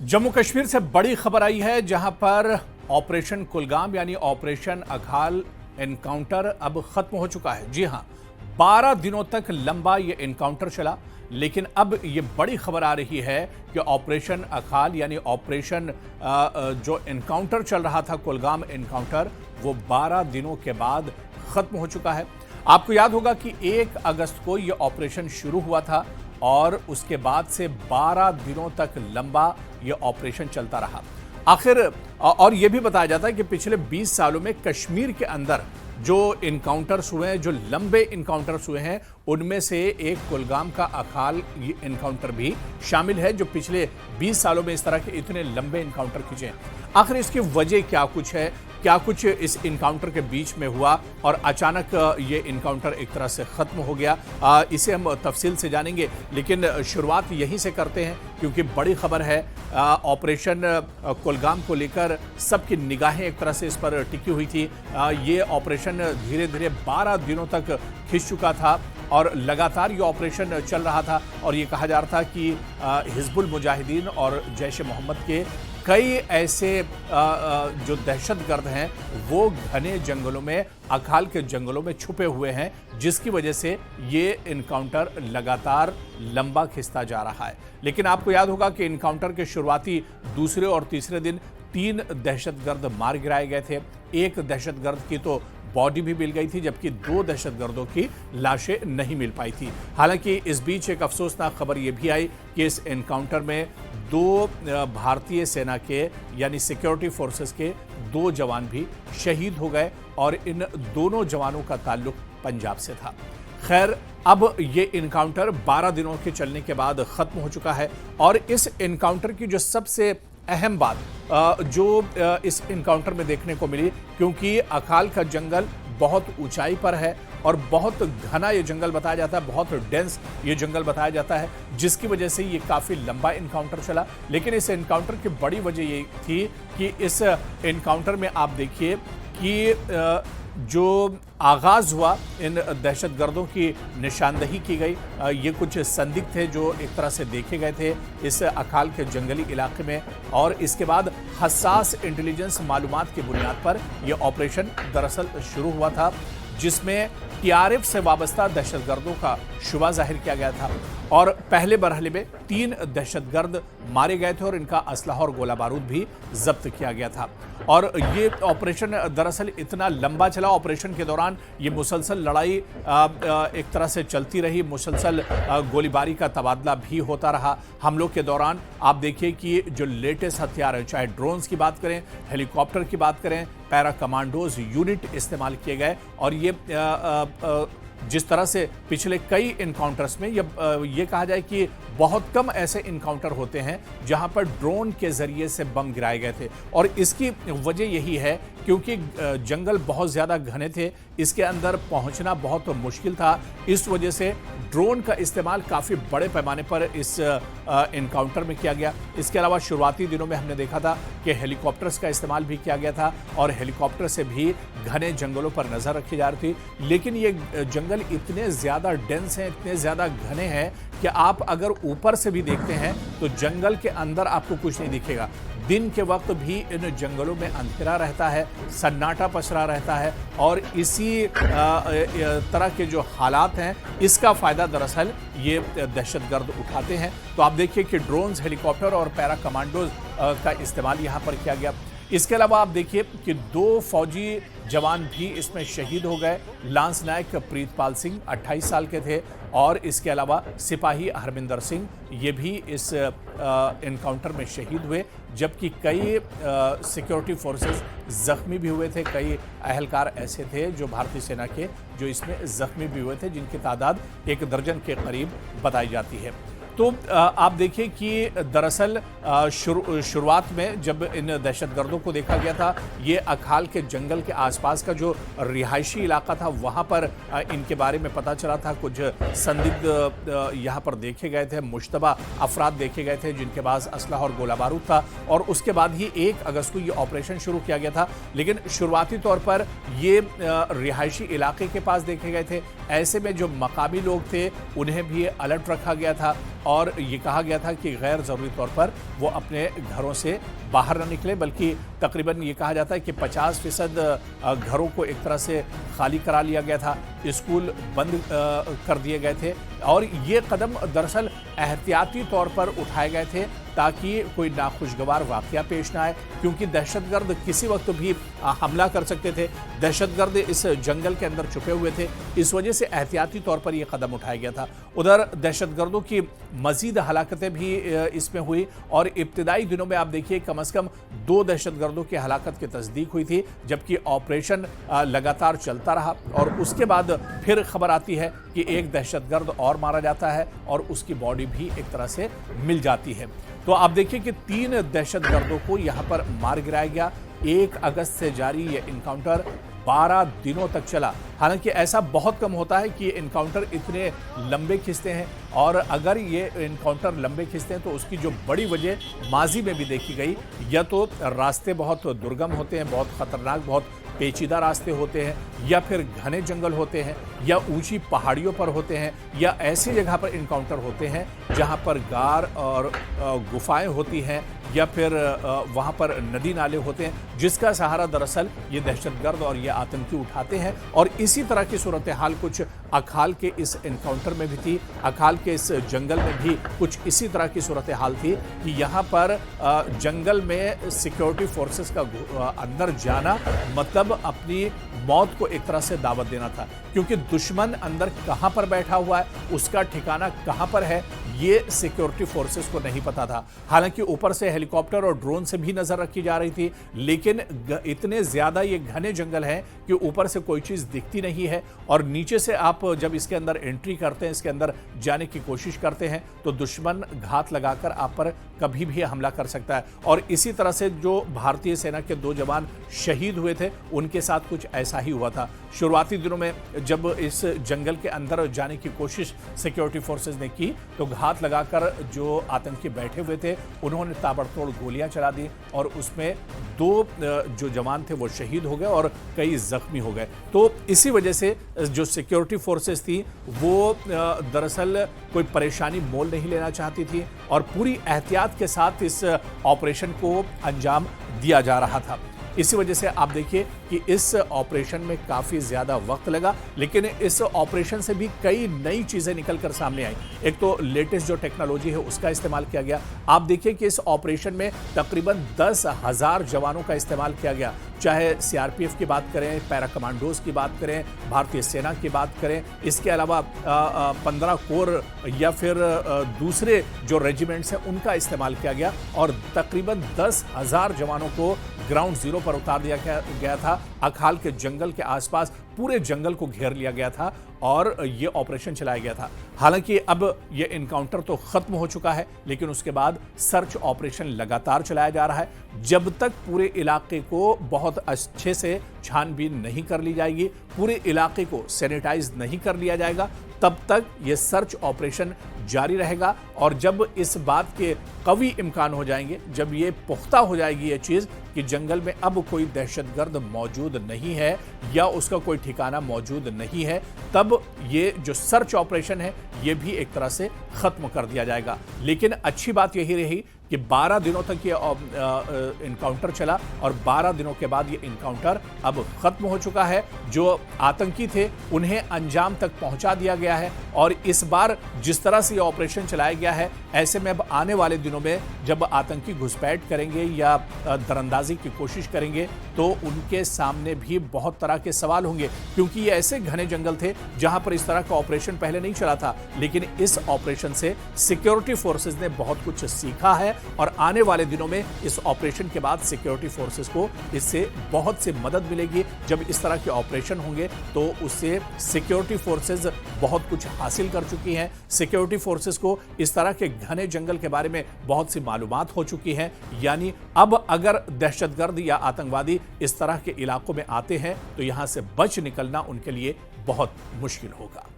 जम्मू कश्मीर से बड़ी खबर आई है, जहां पर ऑपरेशन कुलगाम यानी ऑपरेशन अघाल एनकाउंटर अब खत्म हो चुका है। जी हां, 12 दिनों तक लंबा ये एनकाउंटर चला, लेकिन अब ये बड़ी खबर आ रही है कि ऑपरेशन अघाल यानी ऑपरेशन जो एनकाउंटर चल रहा था, कुलगाम एनकाउंटर, वो 12 दिनों के बाद खत्म हो चुका है। आपको याद होगा कि 1 अगस्त को ये ऑपरेशन शुरू हुआ था और उसके बाद से 12 दिनों तक लंबा ये ऑपरेशन चलता रहा। आखिर और ये भी बताया जाता है कि पिछले 20 सालों में कश्मीर के अंदर जो इनकाउंटर्स हुए हैं, जो लंबे इनकाउंटर्स हुए हैं, उनमें से एक कुलगाम का अघाल इनकाउंटर भी शामिल है, जो पिछले 20 सालों में इस तरह के इतने लंबे इनकाउंटर खींचे हैं। आखिर इसकी वजह क्या कुछ है, क्या कुछ इस इनकाउंटर के बीच में हुआ और अचानक ये इनकाउंटर एक तरह से खत्म हो गया, इसे हम तफसील से जानेंगे। लेकिन शुरुआत यहीं से करते हैं क्योंकि बड़ी खबर है। ऑपरेशन कुलगाम को लेकर सबकी निगाहें एक तरह से इस पर टिकी हुई थी। ये ऑपरेशन धीरे धीरे 12 दिनों तक खिंच चुका था और लगातार ये ऑपरेशन चल रहा था और ये कहा जा रहा था कि हिजबुल मुजाहिदीन और जैश ए मोहम्मद के कई ऐसे जो दहशतगर्द हैं वो घने जंगलों में, अघाल के जंगलों में छुपे हुए हैं, जिसकी वजह से ये इनकाउंटर लगातार लंबा खिंचता जा रहा है। लेकिन आपको याद होगा कि इनकाउंटर के शुरुआती दूसरे और तीसरे दिन 3 दहशतगर्द मार गिराए गए थे। एक दहशतगर्द की तो बॉडी भी मिल गई थी, जबकि 2 दहशतगर्दों की लाशें नहीं मिल पाई थी। हालांकि इस बीच एक अफसोसनाक खबर यह भी आई कि इस एनकाउंटर में 2 भारतीय सेना के यानी सिक्योरिटी फोर्सेस के 2 जवान भी शहीद हो गए और इन दोनों जवानों का ताल्लुक पंजाब से था। खैर, अब ये इनकाउंटर 12 दिनों के चलने के बाद खत्म हो चुका है और इस इनकाउंटर की जो सबसे अहम बात जो इस इनकाउंटर में देखने को मिली, क्योंकि अघाल का जंगल बहुत ऊंचाई पर है और बहुत घना ये जंगल बताया जाता है, बहुत डेंस ये जंगल बताया जाता है, जिसकी वजह से ये काफ़ी लंबा इनकाउंटर चला। लेकिन इस इनकाउंटर की बड़ी वजह ये थी कि इस इनकाउंटर में आप देखिए कि जो आगाज़ हुआ, इन दहशतगर्दों की निशानदही की गई। ये कुछ संदिग्ध थे जो एक तरह से देखे गए थे इस अघाल के जंगली इलाके में, और इसके बाद हसास इंटेलिजेंस मालूमात की बुनियाद पर यह ऑपरेशन दरअसल शुरू हुआ था, जिसमें टीआरएफ से वाबस्ता दहशतगर्दों का शुबा जाहिर किया गया था और पहले मरहले में 3 दहशतगर्द मारे गए थे और इनका असलहा और गोला बारूद भी जब्त किया गया था। और ये ऑपरेशन दरअसल इतना लंबा चला, ऑपरेशन के दौरान ये मुसलसल लड़ाई एक तरह से चलती रही, मुसलसल गोलीबारी का तबादला भी होता रहा। हमलों के दौरान आप देखिए कि जो लेटेस्ट हथियार हैं, चाहे ड्रोन्स की बात करें, हेलीकॉप्टर की बात करें, पैरा कमांडोज यूनिट इस्तेमाल किए गए और ये जिस तरह से पिछले कई इनकाउंटर्स में ये कहा जाए कि बहुत कम ऐसे इनकाउंटर होते हैं जहां पर ड्रोन के जरिए से बम गिराए गए थे। और इसकी वजह यही है क्योंकि जंगल बहुत ज़्यादा घने थे, इसके अंदर पहुंचना बहुत मुश्किल था। इस वजह से ड्रोन का इस्तेमाल काफ़ी बड़े पैमाने पर इस इनकाउंटर में किया गया। इसके अलावा शुरुआती दिनों में हमने देखा था कि हेलीकॉप्टर्स का इस्तेमाल भी किया गया था और हेलीकॉप्टर से भी घने जंगलों पर नज़र रखी जा रही थी। लेकिन ये जंगल इतने ज़्यादा डेंस हैं, इतने ज़्यादा घने हैं कि आप अगर ऊपर से भी देखते हैं तो जंगल के अंदर आपको कुछ नहीं दिखेगा। दिन के वक्त भी इन जंगलों में अंधेरा रहता है, सन्नाटा पसरा रहता है और इसी तरह के जो हालात हैं, इसका फ़ायदा दरअसल ये दहशतगर्द उठाते हैं। तो आप देखिए कि ड्रोन्स, हेलीकॉप्टर और पैरा कमांडोज का इस्तेमाल यहाँ पर किया गया। इसके अलावा आप देखिए कि 2 फौजी जवान भी इसमें शहीद हो गए। लांस नायक प्रीतपाल सिंह 28 साल के थे और इसके अलावा सिपाही हरमिंदर सिंह ये भी इस इनकाउंटर में शहीद हुए, जबकि कई सिक्योरिटी फोर्सेस जख्मी भी हुए थे। कई अहलकार ऐसे थे जो भारतीय सेना के जो इसमें जख्मी भी हुए थे, जिनकी तादाद 1 दर्जन के करीब बताई जाती है। तो आप देखिए कि दरअसल शुरुआत में जब इन दहशतगर्दों को देखा गया था, ये अघाल के जंगल के आसपास का जो रिहायशी इलाका था वहाँ पर इनके बारे में पता चला था। कुछ संदिग्ध यहाँ पर देखे गए थे, मुश्तबा अफराद देखे गए थे जिनके पास असलहा और गोला बारूद था और उसके बाद ही 1 अगस्त को ये ऑपरेशन शुरू किया गया था। लेकिन शुरुआती तौर पर ये रिहायशी इलाके के पास देखे गए थे। ऐसे में जो मकामी लोग थे उन्हें भी अलर्ट रखा गया था और ये कहा गया था कि गैर ज़रूरी तौर पर वो अपने घरों से बाहर न निकले, बल्कि तकरीबन ये कहा जाता है कि 50% घरों को एक तरह से खाली करा लिया गया था, स्कूल बंद कर दिए गए थे। और ये कदम दरअसल एहतियाती तौर पर उठाए गए थे ताकि कोई नाखुशगवार वाक़या पेश ना आए, क्योंकि दहशतगर्द किसी वक्त भी हमला कर सकते थे। दहशतगर्द इस जंगल के अंदर छुपे हुए थे, इस वजह से एहतियाती तौर पर यह कदम उठाया गया था। उधर दहशतगर्दों की मजीद हलाकतें भी इसमें हुई और इब्तिदाई दिनों में आप देखिए कम से कम 2 दहशतगर्दों की हलाकत की तस्दीक हुई थी, जबकि ऑपरेशन लगातार चलता रहा और उसके बाद फिर खबर आती है कि एक दहशतगर्द और मारा जाता है और उसकी बॉडी भी एक तरह से मिल जाती है। तो आप देखिए कि 3 दहशतगर्दों को यहां पर मार गिराया गया। 1 अगस्त से जारी ये इनकाउंटर 12 दिनों तक चला। हालांकि ऐसा बहुत कम होता है कि ये इनकाउंटर इतने लंबे खिंचते हैं, और अगर ये इनकाउंटर लंबे खिंचते हैं तो उसकी जो बड़ी वजह माजी में भी देखी गई, या तो रास्ते बहुत दुर्गम होते हैं, बहुत खतरनाक, बहुत पेचीदा रास्ते होते हैं, या फिर घने जंगल होते हैं, या ऊंची पहाड़ियों पर होते हैं, या ऐसी जगह पर इनकाउंटर होते हैं जहां पर गार और गुफाएं होती हैं, या फिर वहां पर नदी नाले होते हैं, जिसका सहारा दरअसल ये दहशतगर्द और ये आतंकी उठाते हैं। और इसी तरह की सूरत हाल कुछ अखाल के इस इनकाउंटर में भी थी। अखाल के इस जंगल में भी कुछ इसी तरह की सूरत हाल थी कि यहाँ पर जंगल में सिक्योरिटी फोर्सेस का अंदर जाना मतलब अपनी मौत को एक तरह से दावत देना था, क्योंकि दुश्मन अंदर कहां पर बैठा हुआ है, उसका ठिकाना कहां पर है, ये सिक्योरिटी फोर्सेस को नहीं पता था। हालांकि ऊपर से हेलीकॉप्टर और ड्रोन से भी नजर रखी जा रही थी, लेकिन इतने ज्यादा ये घने जंगल हैं कि ऊपर से कोई चीज दिखती नहीं है, और नीचे से आप जब इसके अंदर एंट्री करते हैं, इसके अंदर जाने की कोशिश करते हैं, तो दुश्मन घात लगाकर आप पर कभी भी हमला कर सकता है। और इसी तरह से जो भारतीय सेना के 2 जवान शहीद हुए थे, उनके साथ कुछ ऐसा ही हुआ था। शुरुआती दिनों में जब इस जंगल के अंदर जाने की कोशिश सिक्योरिटी फोर्सेस ने की, तो घात लगाकर जो आतंकी बैठे हुए थे उन्होंने ताबड़तोड़ गोलियां चला दी, और उसमें 2 जो जवान थे वो शहीद हो गए और कई जख्मी हो गए। तो इसी वजह से जो सिक्योरिटी फोर्सेस थी वो दरअसल कोई परेशानी मोल नहीं लेना चाहती थी, और पूरी एहतियात के साथ इस ऑपरेशन को अंजाम दिया जा रहा था। इसी वजह से आप देखिए कि इस ऑपरेशन में काफ़ी ज़्यादा वक्त लगा, लेकिन इस ऑपरेशन से भी कई नई चीज़ें निकलकर सामने आई। एक तो लेटेस्ट जो टेक्नोलॉजी है उसका इस्तेमाल किया गया। आप देखिए कि इस ऑपरेशन में तकरीबन 10,000 जवानों का इस्तेमाल किया गया, चाहे सीआरपीएफ की बात करें, पैरा कमांडोज की बात करें, भारतीय सेना की बात करें, इसके अलावा 15 कोर या फिर दूसरे जो रेजिमेंट्स हैं उनका इस्तेमाल किया गया, और तकरीबन 10,000 जवानों को ग्राउंड जीरो पर उतार दिया गया था। अखाल के जंगल के आसपास पूरे जंगल को घेर लिया गया था और ये ऑपरेशन चलाया गया था। हालांकि अब ये इनकाउंटर तो खत्म हो चुका है, लेकिन उसके बाद सर्च ऑपरेशन लगातार चलाया जा रहा है। जब तक पूरे इलाके को बहुत अच्छे से छानबीन नहीं कर ली जाएगी, पूरे इलाके को सैनिटाइज नहीं कर लिया जाएगा, तब तक ये सर्च ऑपरेशन जारी रहेगा। और जब इस बात के कवी इम्कान हो जाएंगे, जब ये पुख्ता हो जाएगी ये चीज़ कि जंगल में अब कोई दहशतगर्द मौजूद नहीं है या उसका कोई ठिकाना मौजूद नहीं है, तब ये जो सर्च ऑपरेशन है ये भी एक तरह से ख़त्म कर दिया जाएगा। लेकिन अच्छी बात यही रही कि 12 दिनों तक ये इनकाउंटर चला, और 12 दिनों के बाद ये इनकाउंटर अब खत्म हो चुका है। जो आतंकी थे उन्हें अंजाम तक पहुंचा दिया गया है, और इस बार जिस तरह से ये ऑपरेशन चलाया गया है, ऐसे में अब आने वाले दिनों में जब आतंकी घुसपैठ करेंगे या दरअंदाजी की कोशिश करेंगे, तो उनके सामने भी बहुत तरह के सवाल होंगे, क्योंकि ये ऐसे घने जंगल थे जहां पर इस तरह का ऑपरेशन पहले नहीं चला था। लेकिन इस ऑपरेशन से सिक्योरिटी फोर्सेज ने बहुत कुछ सीखा है, और आने वाले दिनों में इस ऑपरेशन के बाद सिक्योरिटी फोर्सेस को इससे बहुत सी मदद मिलेगी। जब इस तरह के ऑपरेशन होंगे तो उससे सिक्योरिटी फोर्सेस बहुत कुछ हासिल कर चुकी हैं। सिक्योरिटी फोर्सेस को इस तरह के घने जंगल के बारे में बहुत सी मालूमात हो चुकी हैं, यानी अब अगर दहशतगर्द या आतंकवादी इस तरह के इलाकों में आते हैं तो यहां से बच निकलना उनके लिए बहुत मुश्किल होगा।